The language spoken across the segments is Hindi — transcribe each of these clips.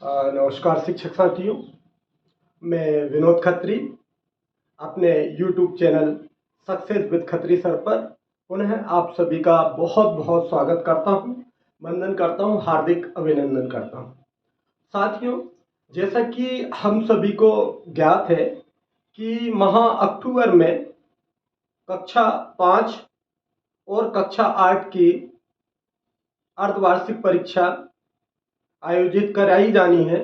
नमस्कार शिक्षक साथियों। मैं विनोद खत्री अपने YouTube channel success with Khatri sir पर पुनः आप सभी का बहुत बहुत स्वागत करता हूं, वंदन करता हूं, हार्दिक अभिनंदन करता हूं। साथियों, जैसा कि हम सभी को ज्ञात है कि माह अक्टूबर में कक्षा 5 और कक्षा 8 की अर्धवार्षिक परीक्षा आयोजित कराई जानी है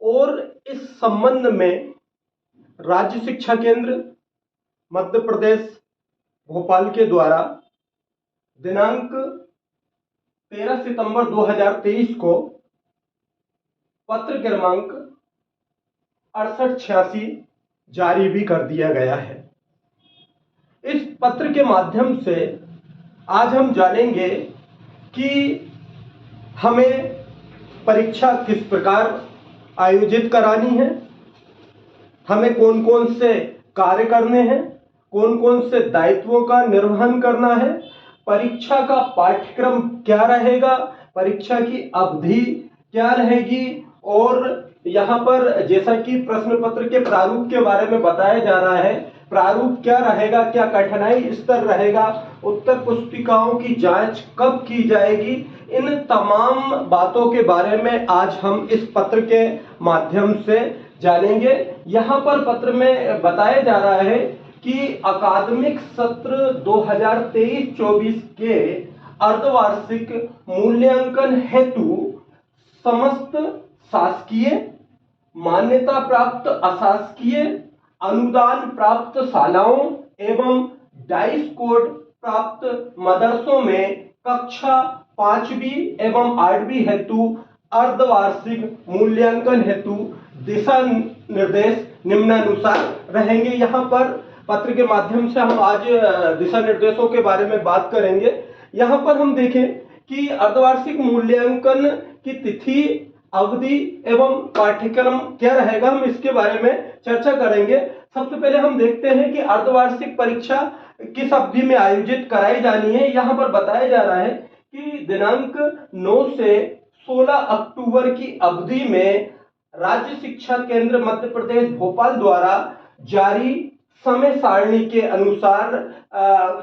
और इस संबंध में राज्य शिक्षा केंद्र मध्य प्रदेश भोपाल के द्वारा दिनांक 13 सितंबर 2023 को पत्र क्रमांक 6886 जारी भी कर दिया गया है। इस पत्र के माध्यम से आज हम जानेंगे कि हमें परीक्षा किस प्रकार आयोजित करानी है, हमें कौन कौन से कार्य करने हैं, कौन कौन से दायित्वों का निर्वहन करना है, परीक्षा का पाठ्यक्रम क्या रहेगा, परीक्षा की अवधि क्या रहेगी और यहाँ पर जैसा कि प्रश्न पत्र के प्रारूप के बारे में बताया जा रहा है, प्रारूप क्या रहेगा, क्या कठिनाई स्तर रहेगा, उत्तर पुस्तिकाओं की जांच कब की जाएगी, इन तमाम बातों के बारे में आज हम इस पत्र के माध्यम से जानेंगे। यहाँ पर पत्र में बताया जा रहा है कि अकादमिक सत्र 2023-24 के अर्धवार्षिक मूल्यांकन हेतु समस्त शासकीय, मान्यता प्राप्त अशासकीय, अनुदान प्राप्त शालाओं एवं डाइस कोड प्राप्त मदरसों में कक्षा 5वीं एवं 8वीं हेतु अर्धवार्षिक मूल्यांकन हेतु दिशा निर्देश निम्नानुसार रहेंगे। यहाँ पर पत्र के माध्यम से हम आज दिशा निर्देशों के बारे में बात करेंगे। यहाँ पर हम देखें कि अर्धवार्षिक मूल्यांकन की तिथि, अवधि एवं पाठ्यक्रम क्या रहेगा, हम इसके बारे में चर्चा करेंगे। सबसे पहले हम देखते हैं कि अर्धवार्षिक परीक्षा किस अवधि में आयोजित कराई जानी है। यहाँ पर बताया जा रहा है कि दिनांक 9 से 16 अक्टूबर की अवधि में राज्य शिक्षा केंद्र मध्य प्रदेश भोपाल द्वारा जारी समय सारणी के अनुसार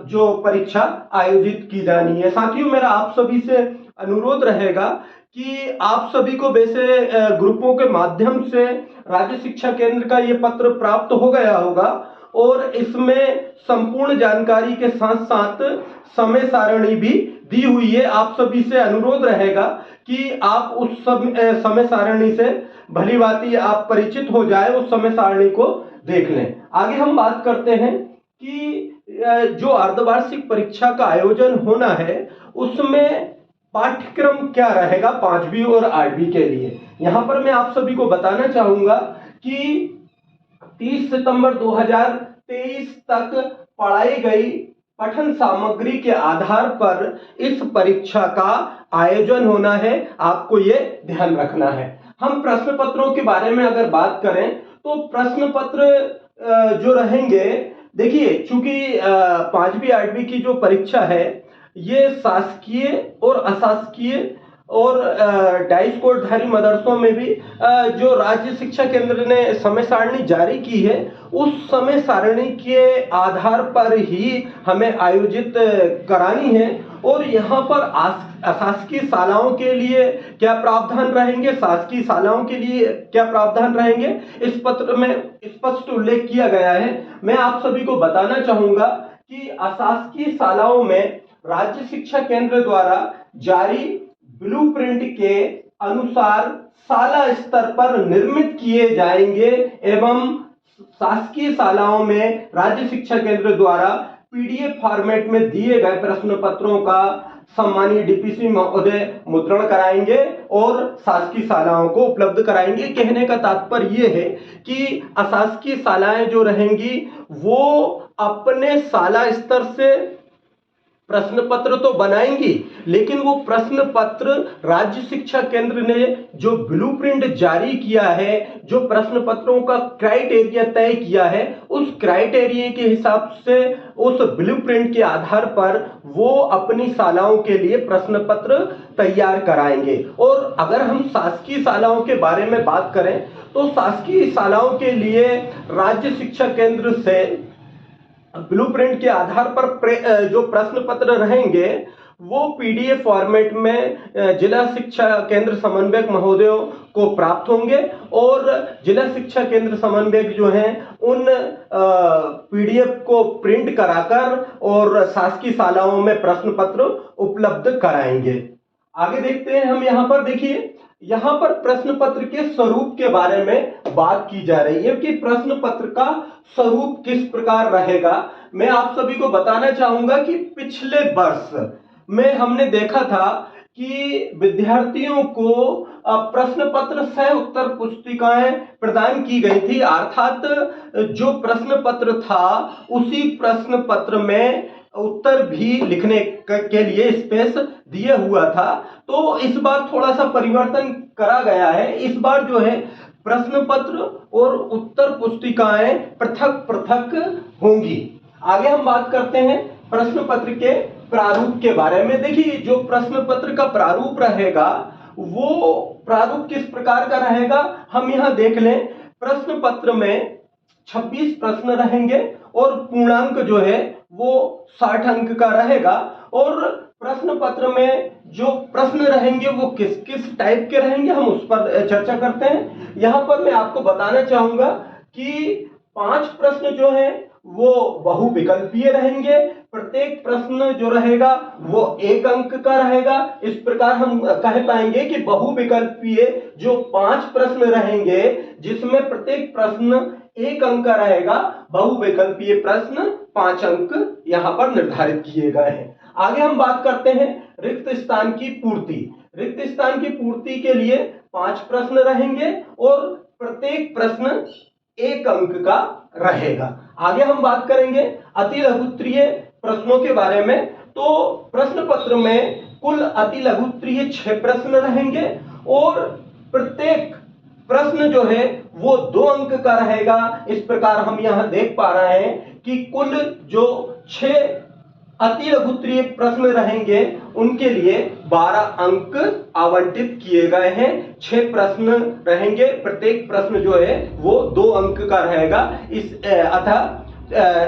जो परीक्षा आयोजित की जानी है। साथियों, मेरा आप सभी से अनुरोध रहेगा कि आप सभी को वैसे ग्रुपों के माध्यम से राज्य शिक्षा केंद्र का ये पत्र प्राप्त हो गया होगा और इसमें संपूर्ण जानकारी के साथ साथ समय सारणी भी दी हुई है। आप सभी से अनुरोध रहेगा कि आप उस समय सारणी से भली भांति आप परिचित हो जाए, उस समय सारणी को देख लें। आगे हम बात करते हैं कि जो अर्धवार्षिक परीक्षा का आयोजन होना है उसमें पाठ्यक्रम क्या रहेगा 5वीं और 8वीं के लिए। यहाँ पर मैं आप सभी को बताना चाहूंगा कि 30 सितंबर 2023 तक पढ़ाई गई पठन सामग्री के आधार पर इस परीक्षा का आयोजन होना है, आपको ये ध्यान रखना है। हम प्रश्न पत्रों के बारे में अगर बात करें तो प्रश्न पत्र जो रहेंगे, देखिए चूंकि 5वीं 8वीं की जो परीक्षा है ये शासकीय और अशासकीय और डाइस कोडधारी मदरसों में भी जो राज्य शिक्षा केंद्र ने समय सारणी जारी की है उस समय सारणी के आधार पर ही हमें आयोजित करानी है। और यहाँ पर अशासकीय शालाओं के लिए क्या प्रावधान रहेंगे, शासकीय शालाओं के लिए क्या प्रावधान रहेंगे, इस पत्र में स्पष्ट उल्लेख किया गया है। मैं आप सभी को बताना चाहूंगा कि अशासकीय शालाओं में राज्य शिक्षा केंद्र द्वारा जारी ब्लूप्रिंट के अनुसार शाला स्तर पर निर्मित किए जाएंगे एवं शासकीय शालाओं में राज्य शिक्षा केंद्र द्वारा पीडीएफ फॉर्मेट में दिए गए प्रश्न पत्रों का सम्मानीय डीपीसी महोदय मुद्रण कराएंगे और शासकीय शालाओं को उपलब्ध कराएंगे। कहने का तात्पर्य यह है कि अशासकीय शालाएं जो रहेंगी वो अपने शाला स्तर से प्रश्न पत्र तो बनाएंगी, लेकिन वो प्रश्न पत्र राज्य शिक्षा केंद्र ने जो ब्लूप्रिंट जारी किया है, जो प्रश्न पत्रों का क्राइटेरिया तय किया है, उस क्राइटेरिया के हिसाब से उस ब्लूप्रिंट के आधार पर वो अपनी शालाओं के लिए प्रश्न पत्र तैयार कराएंगे। और अगर हम शासकीय शालाओं के बारे में बात करें तो शासकीय शालाओं के लिए राज्य शिक्षा केंद्र से ब्लूप्रिंट के आधार पर जो प्रश्न पत्र रहेंगे वो पीडीएफ फॉर्मेट में जिला शिक्षा केंद्र समन्वयक महोदयों को प्राप्त होंगे और जिला शिक्षा केंद्र समन्वयक जो हैं उन पीडीएफ को प्रिंट कराकर और शासकीय शालाओं में प्रश्न पत्र उपलब्ध कराएंगे। आगे देखते हैं हम। यहाँ पर देखिए, यहाँ पर प्रश्न पत्र के स्वरूप के बारे में बात की जा रही है कि प्रश्न पत्र का स्वरूप किस प्रकार रहेगा। मैं आप सभी को बताना चाहूंगा कि पिछले वर्ष में हमने देखा था कि विद्यार्थियों को प्रश्न पत्र सह उत्तर पुस्तिकाएं प्रदान की गई थी, अर्थात जो प्रश्न पत्र था उसी प्रश्न पत्र में उत्तर भी लिखने के लिए स्पेस दिए हुआ था। तो इस बार थोड़ा सा परिवर्तन करा गया है। इस बार जो है प्रश्न पत्र और उत्तर पुस्तिकाएं पृथक पृथक होंगी। आगे हम बात करते हैं प्रश्न पत्र के प्रारूप के बारे में। देखिए, जो प्रश्न पत्र का प्रारूप रहेगा वो प्रारूप किस प्रकार का रहेगा हम यहाँ देख लें। प्रश्न पत्र में 26 प्रश्न रहेंगे और पूर्णांक जो है वो 60 अंक का रहेगा। और प्रश्न पत्र में जो प्रश्न रहेंगे वो किस किस टाइप के रहेंगे हम उस पर चर्चा करते हैं। यहाँ पर मैं आपको बताना चाहूंगा कि 5 प्रश्न जो हैं वो बहुविकल्पीय रहेंगे। प्रत्येक प्रश्न जो रहेगा वो 1 अंक का रहेगा। इस प्रकार हम कह पाएंगे कि बहुविकल्पीय जो 5 प्रश्न रहेंगे जिसमें प्रत्येक प्रश्न 1 अंक का रहेगा, बहुविकल्पीय प्रश्न 5 अंक यहाँ पर निर्धारित किए गए हैं। आगे हम बात करते हैं रिक्त स्थान की पूर्ति। रिक्त स्थान की पूर्ति के लिए 5 प्रश्न रहेंगे और प्रत्येक प्रश्न 1 अंक का रहेगा। आगे हम बात करेंगे अति लघुत्तरीय प्रश्नों के बारे में। तो प्रश्न पत्र में कुल अति लघुत्तरीय 6 प्रश्न रहेंगे और प्रत्येक प्रश्न जो है वो 2 अंक का रहेगा। इस प्रकार हम यहाँ देख पा रहे हैं कि कुल जो 6 अति लघुत्तरीय प्रश्न रहेंगे उनके लिए 12 अंक आवंटित किए गए हैं। 6 प्रश्न रहेंगे, प्रत्येक प्रश्न जो है वो 2 अंक का रहेगा। इस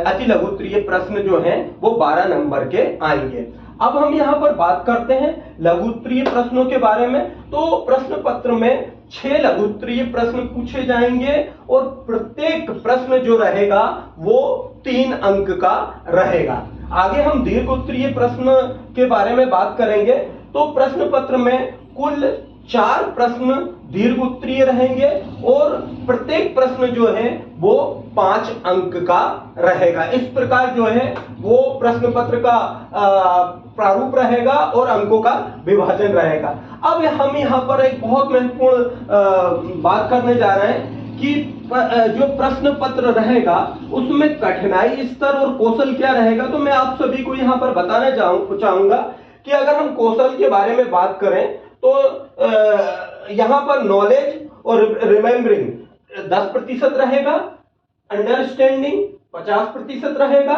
अति लघुत्तरीय प्रश्न जो हैं वो 12 नंबर के आएंगे। अब हम यहाँ पर बात करते हैं लघुत्तरीय प्रश्नों के बारे में। तो प्रश्न पत्र में 6 लघुत्तरीय प्रश्न पूछे जाएंगे और प्रत्येक प्रश्न जो रहेगा वो 3 अंक का रहेगा। आगे हम दीर्घोत्तरीय प्रश्न के बारे में बात करेंगे। तो प्रश्न पत्र में कुल 4 प्रश्न दीर्घोत्तरीय रहेंगे और प्रत्येक प्रश्न जो है वो 5 अंक का रहेगा। इस प्रकार जो है वो प्रश्न पत्र का प्रारूप रहेगा और अंकों का विभाजन रहेगा। अब हम यहाँ पर एक बहुत महत्वपूर्ण बात करने जा रहे हैं कि जो प्रश्न पत्र रहेगा उसमें कठिनाई स्तर और कौशल क्या रहेगा। तो मैं आप सभी को यहाँ पर बताना चाहूंगा कि अगर हम कौशल के बारे में बात करें तो यहाँ पर नॉलेज और रिमेम्बरिंग 10% रहेगा, अंडरस्टैंडिंग 50% रहेगा,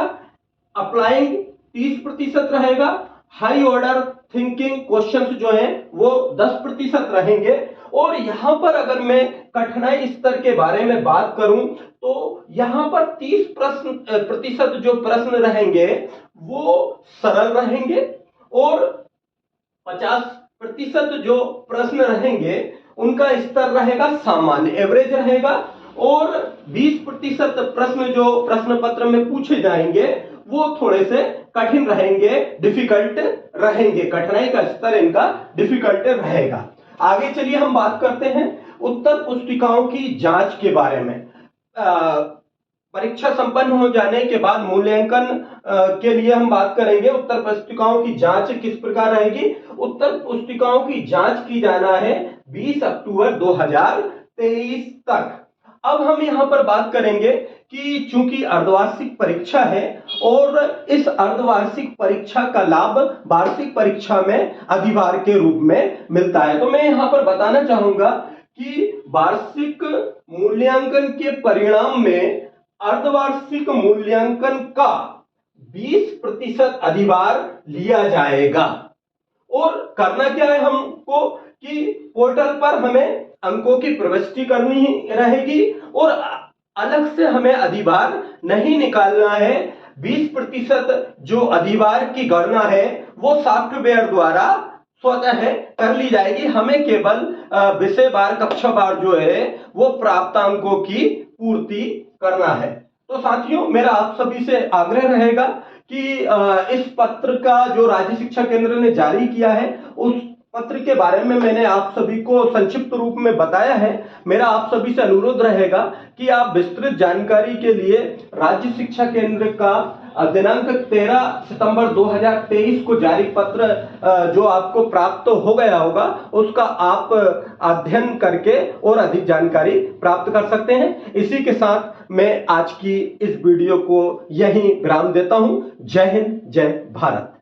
अप्लाइंग 30% रहेगा, हाई ऑर्डर थिंकिंग क्वेश्चंस जो हैं वो 10% रहेंगे। और यहाँ पर अगर मैं कठिनाई स्तर के बारे में बात करूं तो यहाँ पर 30% जो प्रश्न रहेंगे वो सरल रहेंगे और 50% जो प्रश्न रहेंगे उनका स्तर रहेगा सामान्य, एवरेज रहेगा। और 20% प्रश्न जो प्रश्न पत्र में पूछे जाएंगे वो थोड़े से कठिन रहेंगे, डिफिकल्ट रहेंगे, कठिनाई का स्तर इनका डिफिकल्ट रहेगा। आगे चलिए हम बात करते हैं उत्तर पुस्तिकाओं की जांच के बारे में। परीक्षा संपन्न हो जाने के बाद मूल्यांकन के लिए हम बात करेंगे उत्तर पुस्तिकाओं की जांच किस प्रकार रहेगी। उत्तर पुस्तिकाओं की जांच की जाना है 20 अक्टूबर 2023 तक। अब हम यहाँ पर बात करेंगे कि चूंकि अर्धवार्षिक परीक्षा है और इस अर्धवार्षिक परीक्षा का लाभ वार्षिक परीक्षा में अधिभार के रूप में मिलता है। तो मैं यहाँ पर बताना चाहूंगा कि वार्षिक मूल्यांकन के परिणाम में अर्धवार्षिक मूल्यांकन का 20% अधिभार लिया जाएगा। और करना क्या है हमको कि पोर्टल पर हमें अंकों की प्रविष्टि करनी रहेगी और अलग से हमें अधिभार नहीं निकालना है। 20% जो अधिभार की गणना है वो सॉफ्टवेयर द्वारा स्वतः कर ली जाएगी। हमें केवल विषय बार कक्षा बार जो है वो प्राप्तांकों की पूर्ति करना है। तो साथियों, मेरा आप सभी से आग्रह रहेगा कि इस पत्र का जो राज्य शिक्षा केंद्र ने जारी किया है उस पत्र के बारे में मैंने आप सभी को संक्षिप्त रूप में बताया है। मेरा आप सभी से अनुरोध रहेगा कि आप विस्तृत जानकारी के लिए राज्य शिक्षा केंद्र का दिनांक 13 सितंबर 2023 को जारी पत्र जो आपको प्राप्त हो गया होगा उसका आप अध्ययन करके और अधिक जानकारी प्राप्त कर सकते हैं। इसी के साथ मैं आज की इस वीडियो को यहीं विराम देता हूं। जय हिंद, जय भारत।